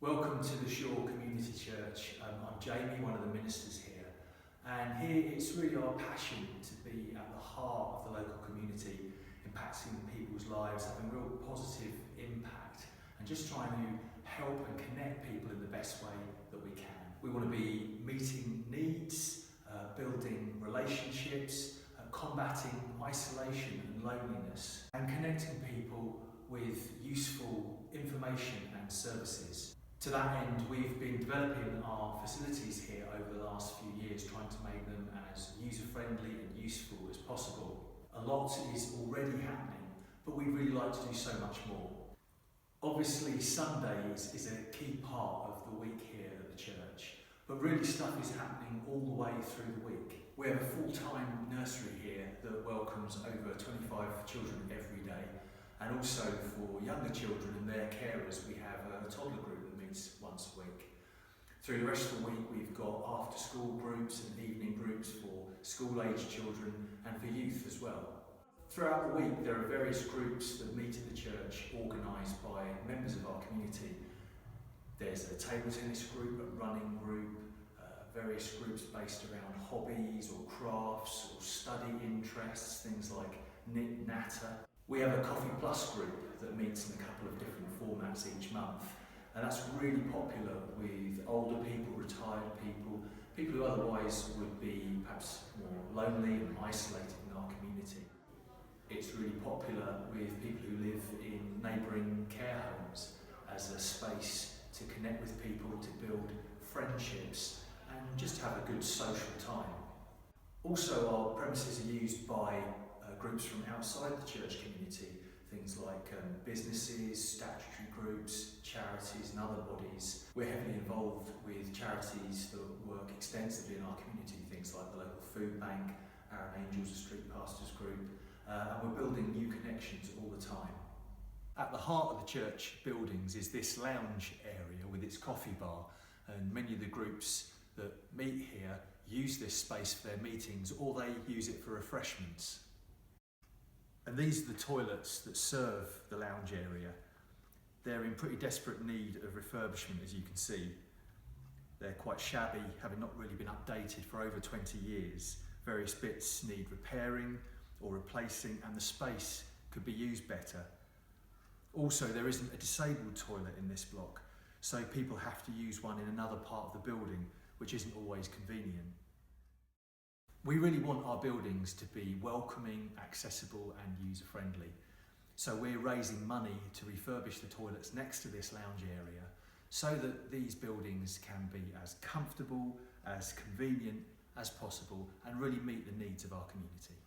Welcome to the Shore Community Church. I'm Jamie, one of the ministers here, and here it's really our passion to be at the heart of the local community, impacting people's lives, having real positive impact, and just trying to help and connect people in the best way that we can. We want to be meeting needs, building relationships, combating isolation and loneliness, and connecting people with useful information and services. To that end, we've been developing our facilities here over the last few years, trying to make them as user-friendly and useful as possible. A lot is already happening, but we'd really like to do so much more. Obviously, Sundays is a key part of the week here at the church, but really stuff is happening all the way through the week. We have a full-time nursery here that welcomes over 25 children every day, and also for younger children and their carers, we have a toddler group that meets once a week. Through the rest of the week, we've got after-school groups and evening groups for school-aged children and for youth as well. Throughout the week, there are various groups that meet at the church, organised by members of our community. There's a table tennis group, a running group, various groups based around hobbies or crafts or study interests, things like knit natter. We have a Coffee Plus group that meets in a couple of different formats each month, and that's really popular with older people, retired people, people who otherwise would be perhaps more lonely and isolated in our community. It's really popular with people who live in neighbouring care homes as a space to connect with people, to build friendships and just have a good social time. Also, our premises are used by groups from outside the church community, things like businesses, statutory groups, charities and other bodies. We're heavily involved with charities that work extensively in our community, things like the local food bank, Aaron Angels, a street pastors group, and we're building new connections all the time. At the heart of the church buildings is this lounge area with its coffee bar, and many of the groups that meet here use this space for their meetings, or they use it for refreshments. And these are the toilets that serve the lounge area. They're in pretty desperate need of refurbishment, as you can see. They're quite shabby, having not really been updated for over 20 years. Various bits need repairing or replacing, and the space could be used better. Also, there isn't a disabled toilet in this block, so people have to use one in another part of the building, which isn't always convenient. We really want our buildings to be welcoming, accessible and user-friendly. So we're raising money to refurbish the toilets next to this lounge area so that these buildings can be as comfortable, as convenient as possible and really meet the needs of our community.